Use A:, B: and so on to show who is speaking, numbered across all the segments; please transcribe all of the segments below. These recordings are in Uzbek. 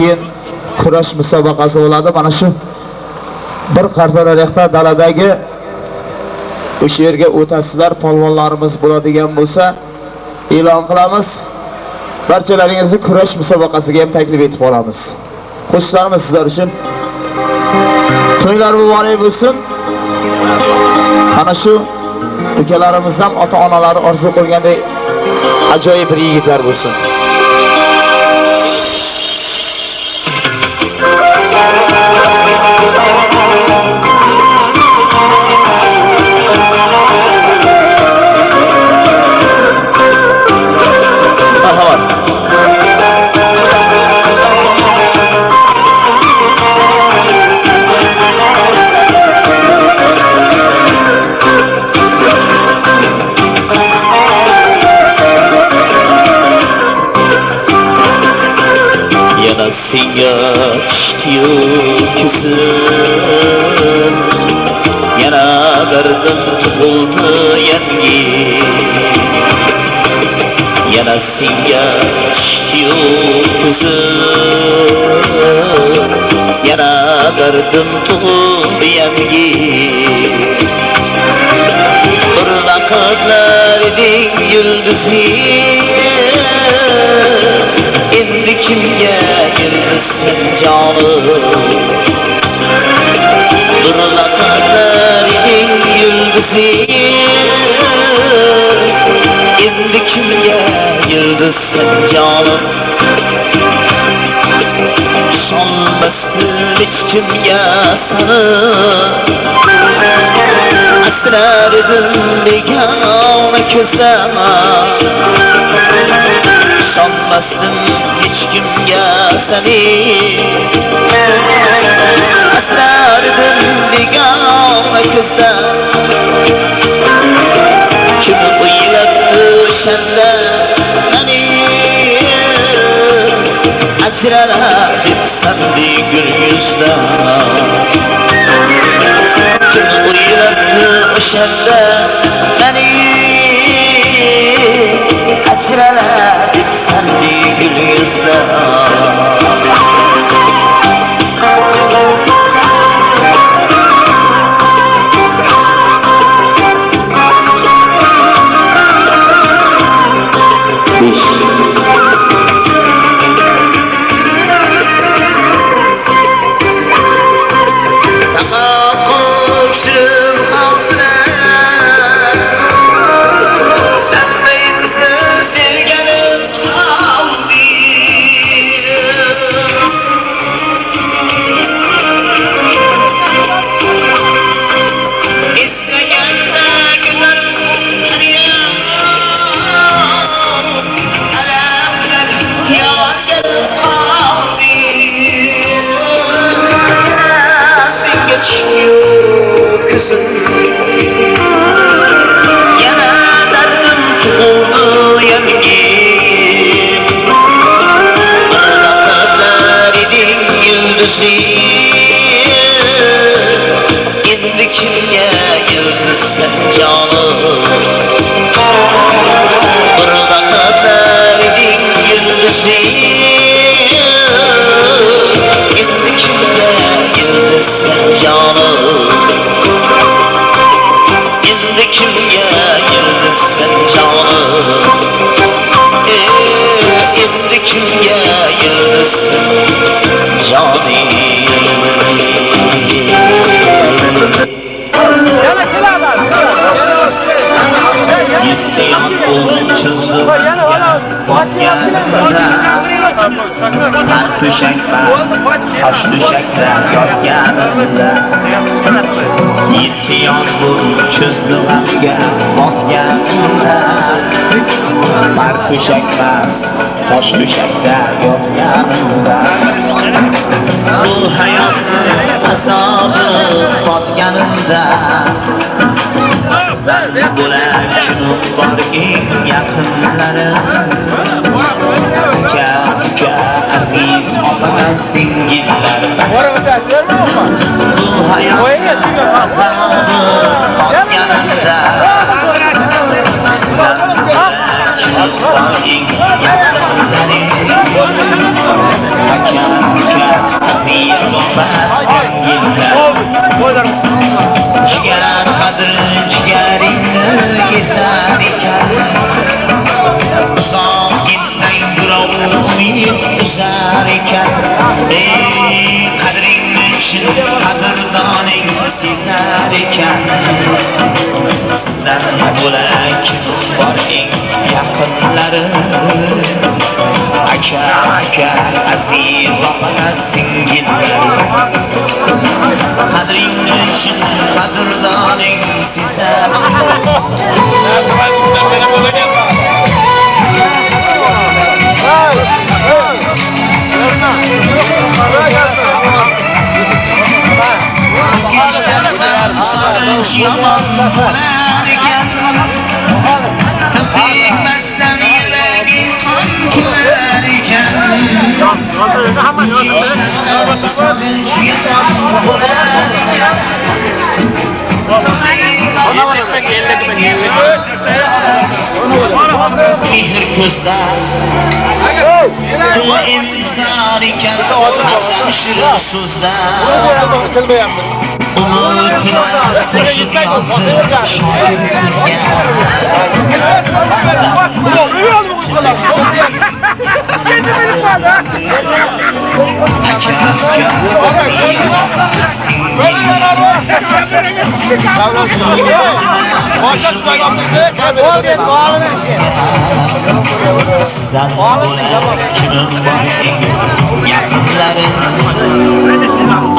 A: keyin kurash musobaqasi bo'ladi. Mana shu bir qartoraroqda daladagi o'sha yerga o'tasizlar, polvonlarimiz bo'ladigan bo'lsa e'lon qilamiz. Barchalaringizni kurash musobaqasiga ham taklif etib qolamiz. Qo'shiqlarimiz sizlar uchun. To'ylar muborak bo'lsin. Mana shu ukalarimiz ham ota-onalari orzu qilgandek ajoyib bir yigitlar bo'lsin.
B: Senga ishtiyoqsiz yana dardim tug'ildi yangi yana senga ishtiyoqsiz yana dardim tug'ildi yangi bir vaqtlar eding yulduzi endi kimga yıldızsın canım Durla kadar idin yıldızı endi kimga yıldızsın canım Şanbastım hiç kimga sana Asrardım begona ko'zlama Sanmasdım hiç kimga seni Asrardım begona ko'zda Kim o'ylabdi o'shanda meni Ajralar deb sandi gul yuzda Kim o'ylabdi o'shanda meni Ajralar deb sandi gul yuzda Endi kimga yıldızsın canım Bir vaqtlar eding yıldızı Endi kimga yıldızsın canım Endi kimga yıldızsın canım Endi kimga yıldızsın canım İhtiyan olmuşuzdur Her düşek bas, taş düşekler yotganimizda İhtiyan olmuşuzdur botganimda Her düşek bas, taş düşekler yotganimda Bu hayotning azobi botganimda Bular shunum borki yaqinlarim Uka aziz ota singillarim Bu hayotning azobi botganimda Sizlar bular shunum borki yaqinlarim ekan. Ey qadringni chin qadrdoning sezar ekan. Sizdan bo'lak bor eng yaqinlari. Aka, aziz opa singillari. Qadringni chin qadrdoning sezar. Yomon bo'lar ekan. Tegmasdan yuragi qon kelar ekan. Mehr ko'zda inson ekan, hamdam shirin so'zda. Umr bilan qo'shib yozdi shoir sizga. Sizdan bo'lak kimim bor eng yaqinlarim.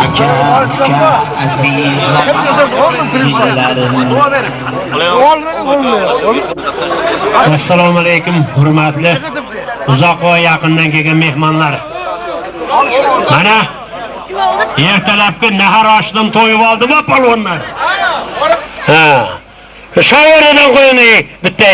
B: Aka, aziz opa-sing'illarim.
C: Assalomu alaykum hurmatli uzoq va yaqindan kelgan mehmonlar. Mana ertalabki nahar oshdan to'yib oldimi polvonlar? Ha. Shoiradan qo'ying bitta.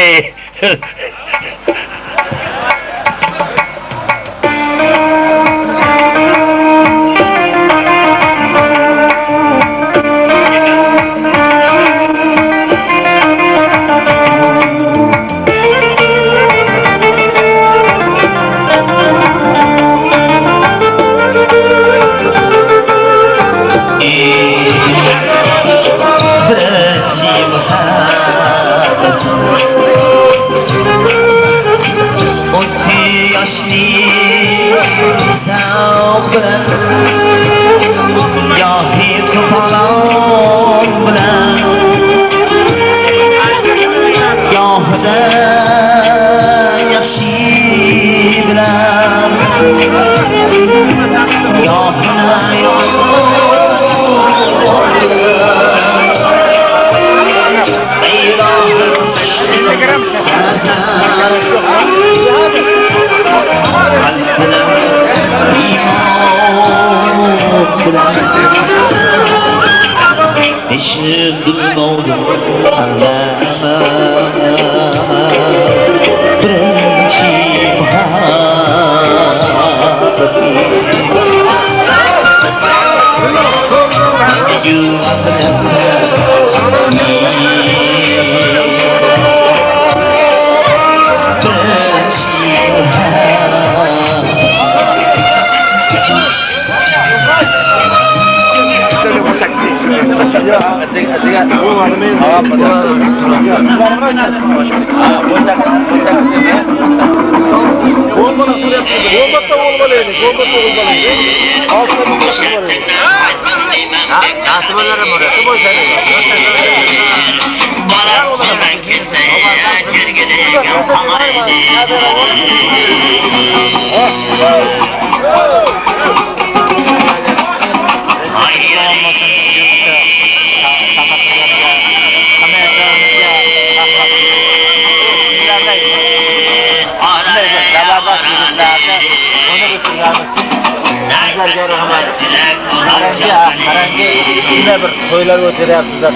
D: bir to'ylar o'tiryapsizlar.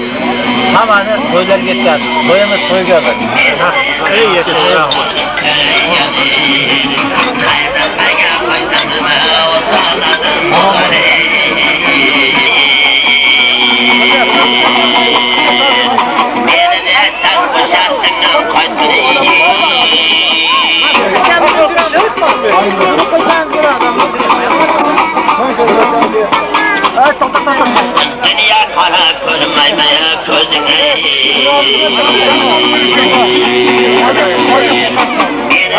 D: Hammani to'ylarga ketyapsiz. To'yimiz to'yga bir. Ey yashayapsiz.
B: Dünya kara ko'rmayman ko'zingga. Meni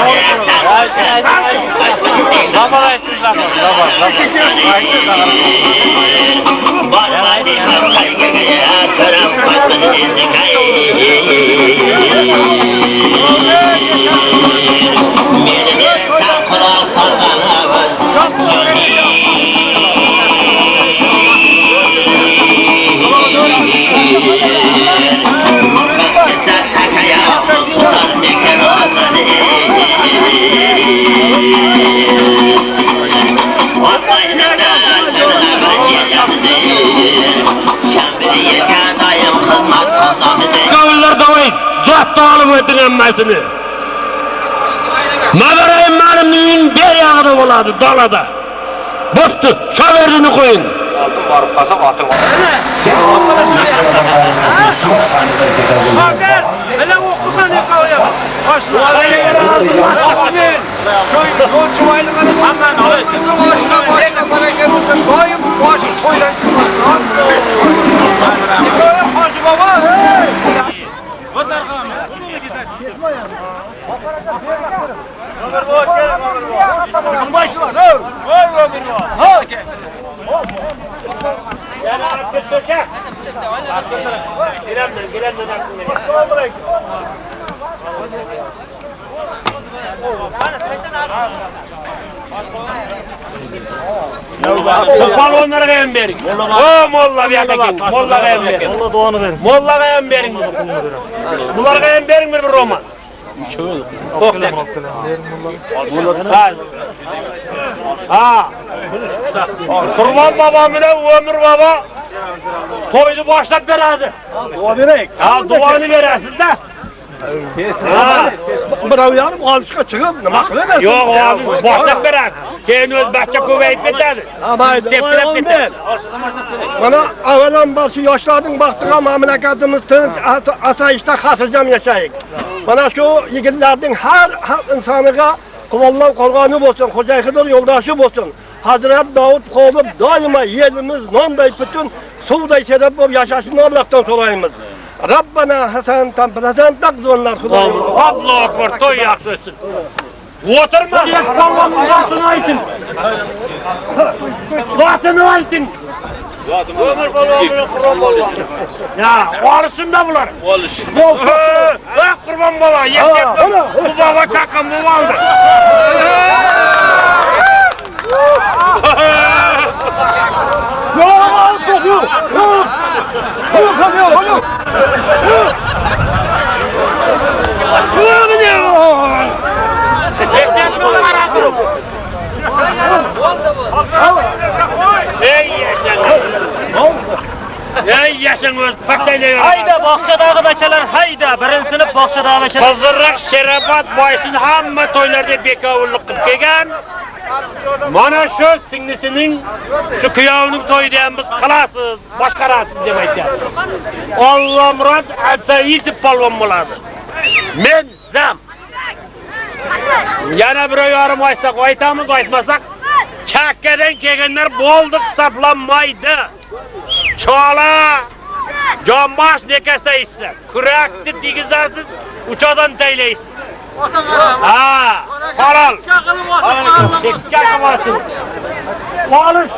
C: Kavullar davayın, zatta alıp ötünenmesini. Madarayım benim düğün bir yağda oladı, dalada. Bıktı, şaverini koyun.
B: Varıp kasap atın var.
D: Şafer, hele okuma ne kalıyor? Başla. Hacı baba.
C: Balonları kayın verin. O molla bir yakın. Molla kayın verin. Molla doğanı verin. Molla kayın verin. Bunlar kayın verin bir roman. Oktel. Ha. Kurban babam ile Ömür baba toydu başlat veradi.
E: Dua vereyim.
C: Ha duanı verirsiniz de. Ha.
E: Bravo yanım alışka çıkıp ne bakılamazsın.
C: Yok abi başlat verer. Keyin öz bahçe kuvvet bitadi.
E: Amaydı.
C: Steptirep bitadi.
E: Bana avalan başı yaşladın baktığa memleketimiz tınç asayişte hasırcam yaşayık. Bana şu yigitlerden her insanıga kuvallan korganı olsun, Hoca Hıdır yoldaşı olsun. Hazret Davut kovulup daima yerimiz, nonday bütün suday şeref olup yaşasını Allah'tan sorayımız. Rabbana hasan tamplasan takzonlar Hudayım.
C: Allahu Ekber toy yaksın. Oturma. Allah'ın zatını aytın. Zatını aytın. Ömür babamın kurban baba. Ya varısın da bular. Oluş. Kurban baba. Bu baba çakın bu aldı. Ey yaşın öz paktayla.
D: Hayda bahçedagi bachalar, hayda birinchi sinf bahçedagi bachalar.
C: Qizirroq Sherobod boysin hamma to'ylarda bekavullik qilib kelgan. Mana shu singlisining shu kuyovining to'yida ham biz qilasiz, boshqarasiz deb aytgan. Alloh murod atayitib polvon bo'ladi. Men zam. Yana bir yorim aytsak aytamiz, aytmasak chakkadan kelganlar bo'ldi hisoblanmaydi. Chola Jonbosh nekasaysiz, kurakni tegizasiz, uchodan taylaysiz. Ha, halol. Chekka qilmasin. Olish.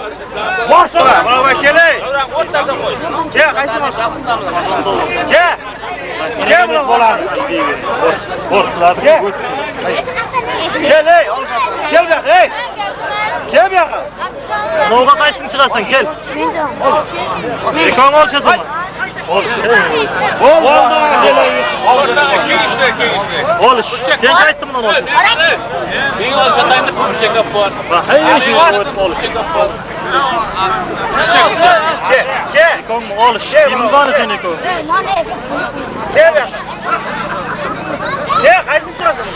C: Boshla.
B: Mana kelay. Ke, qaysi boshqa? Ke. Ke bilan bo'ladi.
C: Qo'rqiladi.
B: Kelay. Kel bu yoqqa. Kel bu yoqqa.
D: Nolga qaysini chiqasan, kel. Ekon olshasan.
C: Oldu.
D: Olish. Sen qaysi bilan olsan?
F: Men olshatayni cheklab bor.
B: Ke.
D: Ekon olish. Kimdan sen ekon?
B: Ke bu yoqqa. Ke, qaysi chiqasan?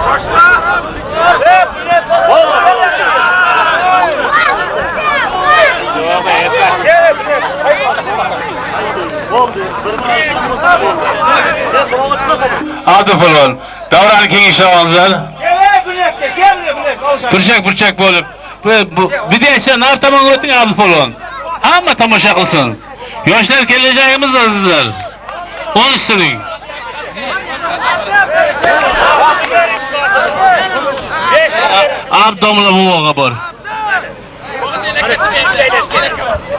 B: Boshla.
G: Adı falan. Davranı kengişlemezler. Pırçak bolup. Bir de sen nar tamam ötün adı falan. Ama tamaşa kılsın. Yoshlar geleceğimiz azizler. Onu istedik. Abdomla buvoga bor.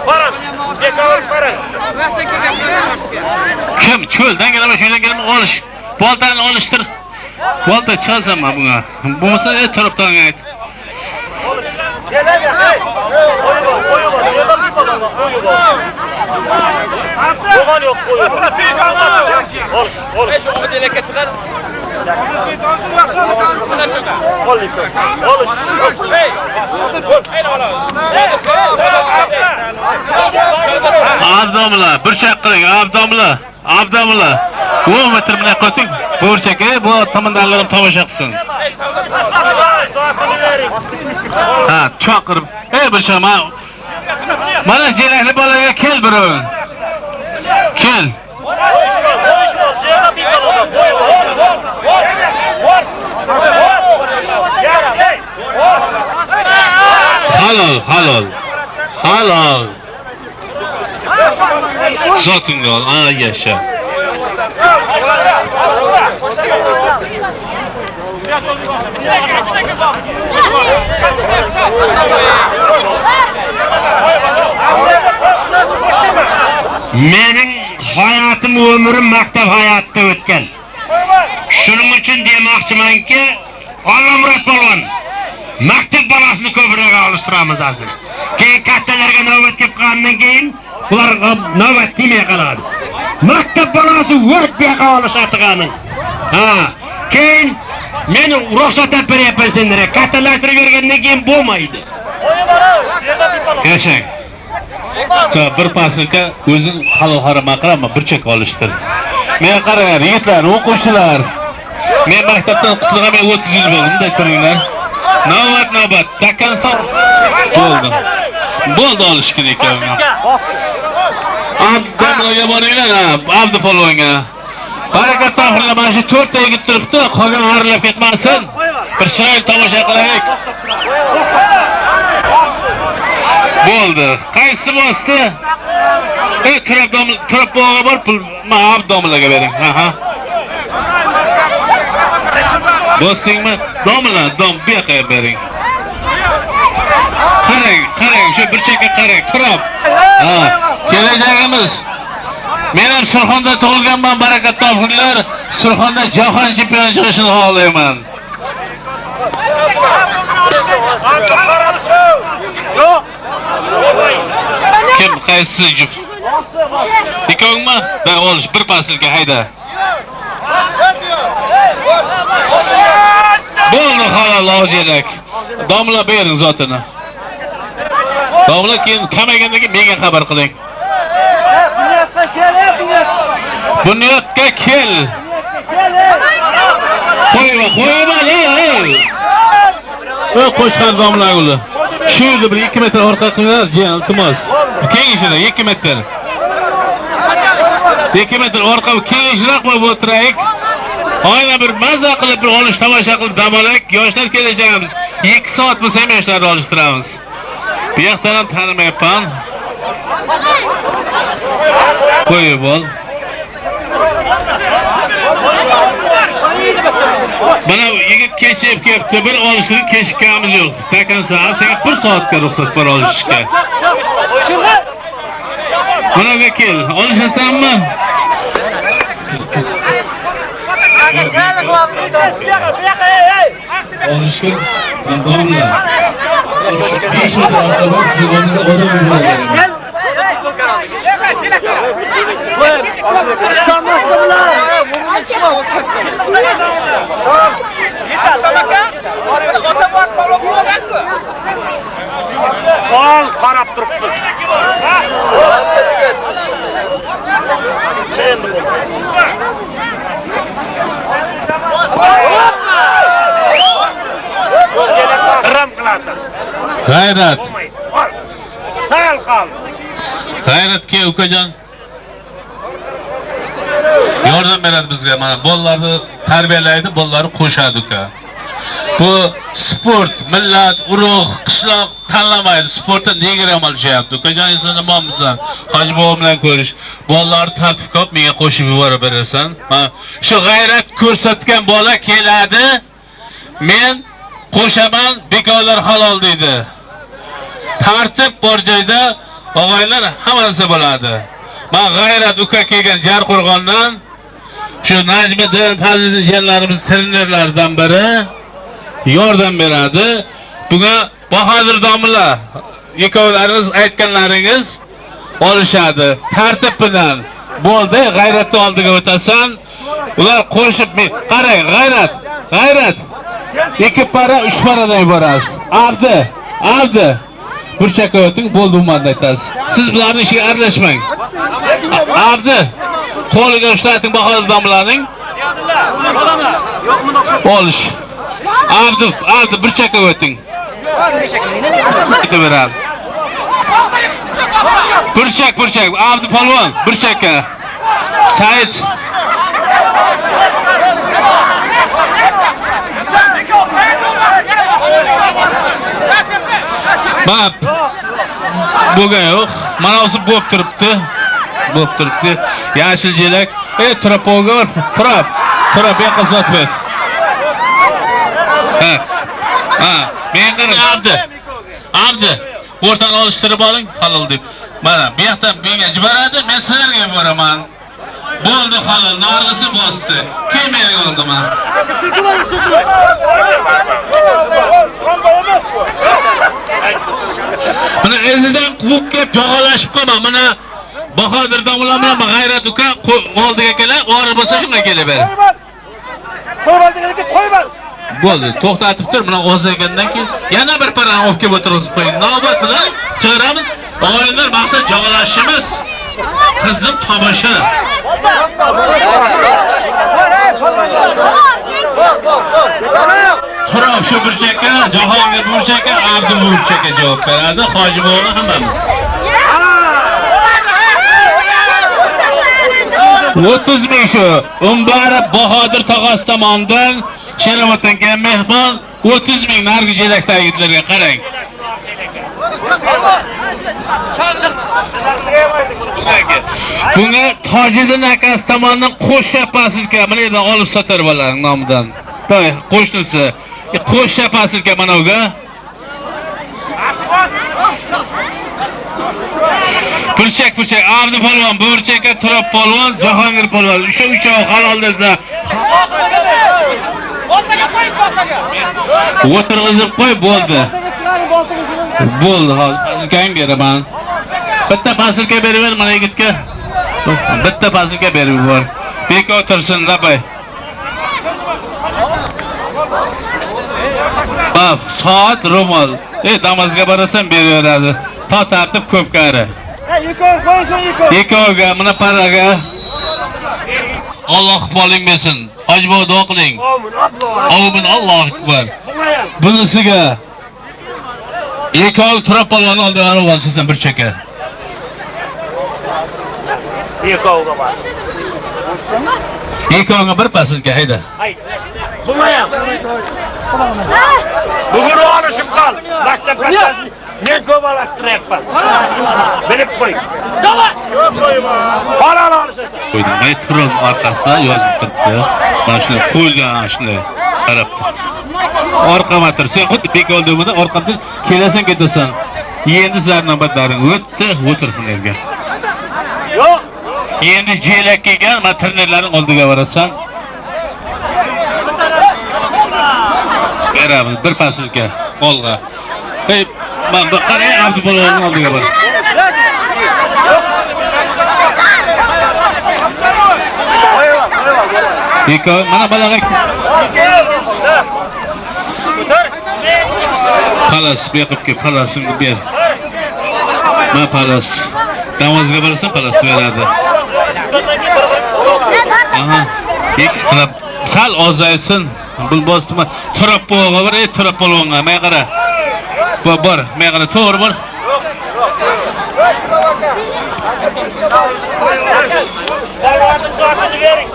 C: Qarang, bekavul qarang.
G: Kim cho'ldan kelma, shundan kelma olish. Boltani olishtir. Bolta chalsam bunga. Bo'lmasa tarafdan ayt.
C: Qo'ygan yo'q, Olish.
F: Şu deleke çıkar.
G: Abdomla, bir shaq qiling, Abdomla. Bu metr bilan qo'ting. Bu burchakka bu tomondanlarim tomosha qilsin. Ha, chaqirib. Bir shama. Mana jelakli bolaga kel birovin. Kel. Halol. Zotingni ol, ana yaşa.
H: Mening hayotim, ömrüm maktab hayotida o'tgan. Shuning uchun demoqchimanki, Allamurod polvon, maktab bolasini ko'proq olishtiramiz hozir. Keyin kattalarga navbat kelib qolgandan keyin ular navbat kelmay qoladi. Maktab bolasi o'tga olishatiganing. Ha, keyin meni ruxsat beryapman senlarga. Kattalashtirib bergandan keyin bo'lmaydi.
G: Yashang. Bir pasilka o'zing halol harom aqrama bir chek olishtir. Men qarang, yigitlar, o'quvchilar. Men maktabdan qutulg'an 30 yil bo'ldi, bunday turinglar. Navbat, takkan soq. Bo'ldi olishgan ekan. Abdomlarga boringlar, Abdu polvonga. Barakat topinglar, mana shu 4 ta yigit turibdi, qolgan arilib ketmasin. Bir chiroyli tomosha qilaylik. Bo'ldi. Qaysi bosdi? Turib bo'g'a bor, pul Abdomlarga bering. Ha. Bosdingmi? Domla, bu yoqqa bering. Qarang, shu bir chekka qarang, turib. Ha, kelajagimiz. Men ham Surxonda tug'ilganman, barakat topinglar. Surxonda jahon chempioni chiqishini xohlayman. Kim qaysi juft? Ikkovmi? Ben olish bir pasilga hayda. Bo'ldi halol ojelak. Domla bering zotini. Domla keyin kamayganda menga xabar qiling. Bunyodga kel. Qo'yma, qo'shgan domlaguli. Shu yerda bir 2 metr orqa qilinglar, jiyan, iltimos. Kengishida 2 metr. 2 metr orqa kengishroq bo'lib o'tiraylik. Oyna bir maza qilib, bir olish tomosha qilib dam olaylik. Yoshlar kelajagimiz. 2 soat bo'lsa ham yoshlarni olishtiramiz. Bu yoqdan ham tanimayapman. Qo'yib ol. Mana yigit kechib kelibdi, bir olishni kechikkanimiz yo'q. Takan soat, senga 1 soatga ruxsat bor olishga. Mana kel, olishasanmi? Olishga domla. Besh metr orqadan siz olishga odam bo'lmaydi.
C: Ol qarab turibdi. Ram qilasan.
G: G'ayrat.
C: Sal qol.
G: G'ayratga ukajon. Yordam beradi bizga. Mana bolalarni tarbiyalaydi, bolalarni qo'shadi uka. Bu sport, millat, urug', qishloq tanlamaydi. Sportda nega ham olishyapti? Ukajoningizni nimamisan? Hoji bobo bilan ko'rish. Bolalar tadqiqot menga qo'shib yuborib berasan. Shu g'ayrat ko'rsatgan bola keladi. Men qo'shaman, bekorlar halol deydi. Tartib bor joyda og'aylar hammasi bo'ladi. Men g'ayrat uka kelgan Jarqo'rg'ondan shu Najmiddin farzandlarimiz trenerlardan biri yordam beradi. Bunga Bahodir domla ikkovlaringiz aytganlaringiz olishadi. Tartib bilan bo'ldi, g'ayratni oldiga o'tasan. Ular qo'shib qarang, g'ayrat. 2 para, 3 paradan iborat. Abdi. Burchakka o'ting, bo'ldi umanda aytasiz. Siz bularning ishiga aralashmang. Abdi, qo'liga ushlating Bahodir domlaning. Olish. Abdi burchakka o'ting. Ketaveradi. Burchak. Abdi polvon, burchakka. Said. Bab. Bugun yo'q. Mana o'zi bo'lib turibdi. Yashil jelak. Turab o'g'ir. Turab yoqazot ber. Men qarang Abdi. O'rtani olishtirib oling, halol deb. Mana bu yoqdan menga jibaradi, men sizlarga yuboraman. Bo'ldi halol, narg'isi bosdi. Kelmayga oldim men. Mana ezidan quvib kelib jog'alashib qolma. Mana Bahodir domla bilan g'ayrat uka oldiga kelib, ori bo'lsa shunga kelaver. Qo'yma. Bo'ldi, to'xtatib tur. Mana o'zlagandan keyin yana bir parani olib kelib o'tirib qo'ying. Navbat bilan chiqaramiz. O'g'illar maqsad jog'alashimiz. Qizim tomosha. Turab shu burchakka, Jahongir burchakka, Abdu burchakka javob beradi. Hoji bobo hammamiz. 30 ming shu. Umbari Bahodir tog'asi tomonidan Sheroboddan mehmon 30 ming nargi jelakdagi yigitlarga qarang. Bunga Tojiddin akasi tomonidan qo'shapasizga mana yerda olib sotar bo'lar nomidan. To'y qo'shnisi. Qo'shapasizga mana uga. Burchak, Abdu polvon, burchakka Turab polvon, Jahongir polvon. O'sha uchoq halol desa. O'tirg'izib qo'y, bo'ldi. Hozir gang beraman. Bitta pasilka beraver mana yigitga. Bitta pasilka berib yubor. Beka o'tirsin, labay. Bab, soat ro'mol. Namozga borasan beraveradi. Tartib ko'p qari. Ikkovga, mana paraga. Alloh iqboling bersin. Hoji bobo duo qiling. Amin, Alloh akbar. Bunisiga Ikov Turab polvonni oldiga olib olsan bir cheka.
C: Ikovga bor.
G: Ikovga bir pasilka hayda.
C: Bo'lmayam. Bugun olishib qol. Maktabda men ko'p olashtirayapman. Bilib qo'y. Halol olishsin.
G: Qo'ydim. Metrum orqasida yozib turibdi. Mana shuni qo'ygan shunday qarab tur. Orqama tur. Sen xuddi bekoldimda orqadan kelasan ketasan. Endi sizlar navbatlaring o'tdi, o'tirsin yerga.
C: Yo'q.
G: Endi jelak kelgan, men trenerlarning oldiga borasan. Beramiz bir pasilka qo'lga. Men bir qaray Abdu polvonning oldiga bor. Eko, mana balaga palas beqib kelib palasimni ber. Men palas. Namozga borasan palas beradi. Aha. Qilib sal ozaysin. Bu bostima Turab polvonga bor, Turab polvonga men qara. Bor, men qara to'g'ri bor. Polvonni chaqirib bering.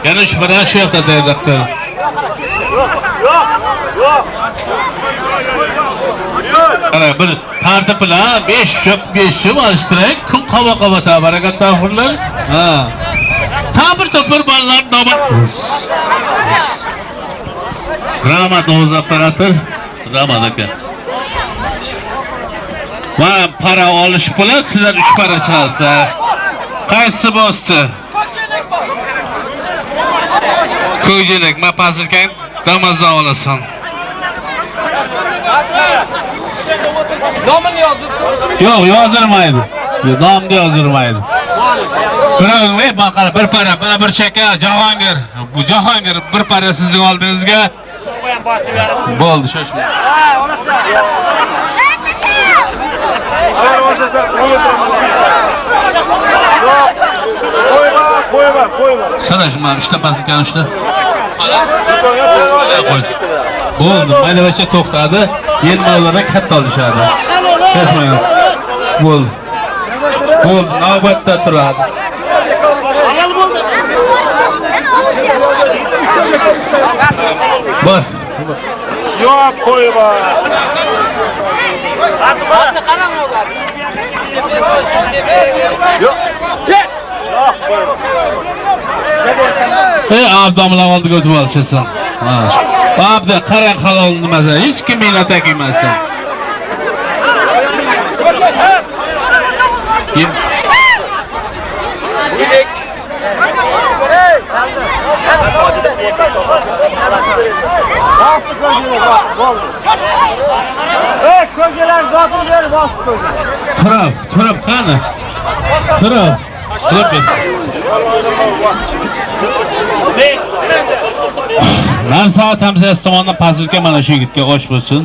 G: Yana shu bilan shu yoqda tayyorlabdi. Ana bir tartib bilan 5 chop alishtirib, kun qova tabarakat tafurlar. Ha. Tabir topir bolalar navbat. Rahmat o'z operator. Rahmat aka. Va para olish bilan sizlar 3 para chiqasizlar. Qaysi bosdi? Ko'yjelak, men pasilkang damazdan olasan.
F: Nomini yozib.
G: Yo'q, yozilmaydi. Nomni yozilmaydi. Birovga baqara bir para, bana bir cheka, Jahongir. Bu Jahongir bir para sizning oldingizga. Bo'ldi, shoshma.
C: Ha, olasan. Qo'yma.
G: Sana shuna ishta pasilkani ishla. Bo'ldi, mayda-bacha to'xtadi. Yenmalardan katta olishadi. Shoshmang. Bo'ldi. Navbatda turadi. Bor.
C: Yo'q, qo'yma.
G: Abdomlar oldiga o'tib olishsan. Ha. Abda qarang halol nimasi, hech kim mehnat qilmasdan. Kim? Turib qani? Turib ket. Narsa tamsiz tomonidan pasilka mana shu yigitga qo'sh bo'lsin.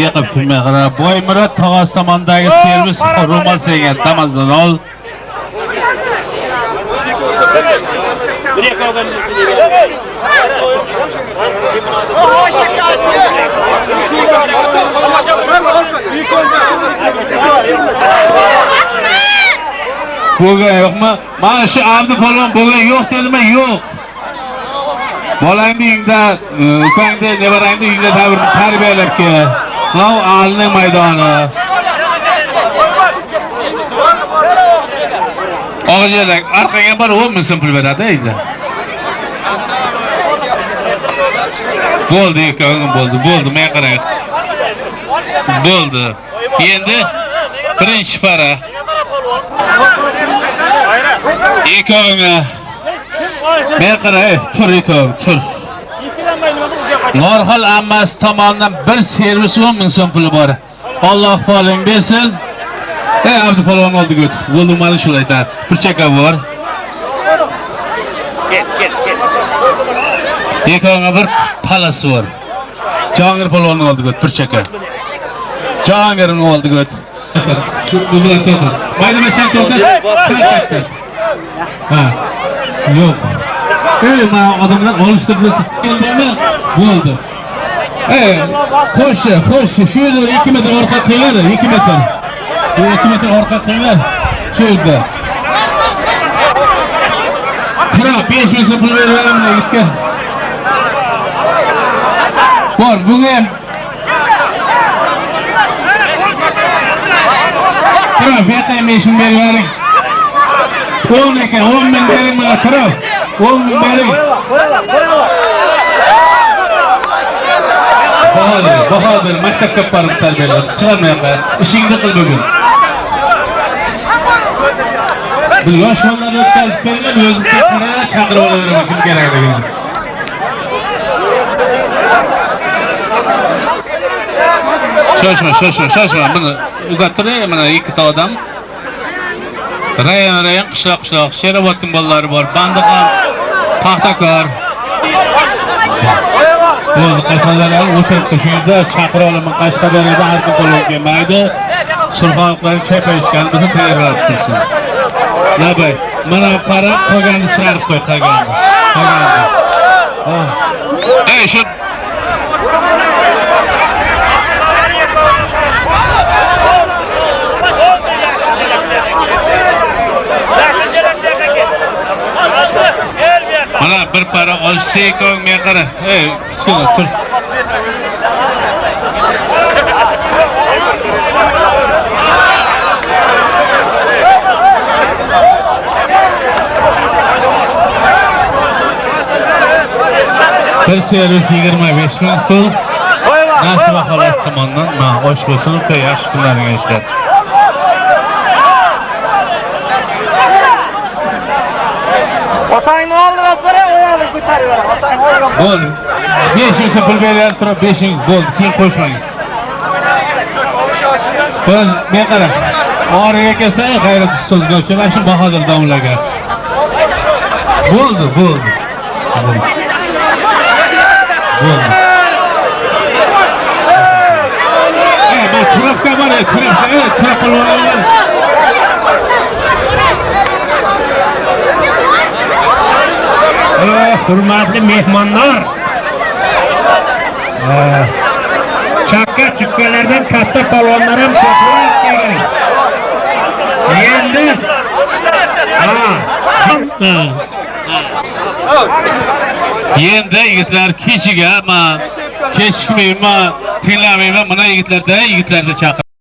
G: Yiqib turmay qara. Boymurod tog'asi tomondagi servis ro'mol senga tamazdan ol. Bo'lgan yo'qmi? Mana shu Abdu polvon bo'lgan yo'q dedimi? Yo'q. Bolangni uyingda, ukangni, nevarangni uyingda tarbiyalab kel. Mana alning maydoni. Og'jelak, orqaga bir 10 ming so'm pul beradi endi. Bo'ldi, bo'ldi, men qarang. Bo'ldi. Endi birinchi para. Ikkovga. Men qarang, tur. Norxol ammasi tomonidan bir servis 10 ming so'm puli bor. Alloh qoling bersin. Abdu polvon oldiga o't. Bo'ldi, mana shu aytadi. Bir cheka bor.
C: Ket.
G: Ikkovga bir palasi bor. Jahongir polvonning oldiga o't, bir cheka. Jahongirning oldiga o't. Bu bilan to'xta. Mayda-bacha to'xta. Ha. Yo'q. Men odamlar olishdi bilasiz. Keldimi? Bo'ldi. Xo'sh, shu yerda 2 metr orqa qilinglar, 2 metr. Bu 2 metr orqa qilinglar. Shu yerda. Qara, 5 ming so'm pul beraman yigitga. Bor, bunga ham. Qara, beta meshim bering. 10 ekan, 10 ming bering mana qara. 10 ming bering. Bahodir, maktabga borib tarbiyalab, chiqarmayapman. Ishingni qil bugun. Bu yosh bolalarni o'tkazib bergan, o'zingga qara, chaqirib olaveraman kim kerakligini. Shoshma. Buni ugattiring, mana ikkita odam. Rayon qishloq, Sherobodning bolalari bor. Bandiqon, Paxtakor. Bo'ldi, qashqadaryolar o'siribdi. Shu yerda chaqira olaman, Qashqadaryoda har kim qo'lga kelmaydi. Surxonliklar chaypayishgan, bizni tayyorlab tursin. Nabay, mana para qolganini chiqarib qo'y, qolganini. Shu Mana bir para olsayko'ng men qara. Ey, kichkina tur. Bir servis 25 ming pul. Nasib xolos tomonidan osh bo'lsin, yaxshi kunlaringiz ishlar.
C: Otangni oldiga qo'ra, oyog'ini ko'tarib ber. Otang oyog'ini.
G: Bo'ldi. 5 pul berib turib 5 bo'ldi. Keyin qo'shmangiz. Men qara. Origa kelsa, g'ayrat ustozga uchun shu Bahodir domlaga. Bo'ldi. Bo'ldi. Ben trafka var ya, trafka var.
H: Hurmatli mehmonlar. Chakka chukkalardan katta palvonlar ham ko'proq kelgan. Endi
G: Endi yigitlar kechiga, kechikmayman, tinglamayman, mana yigitlarda chaqir.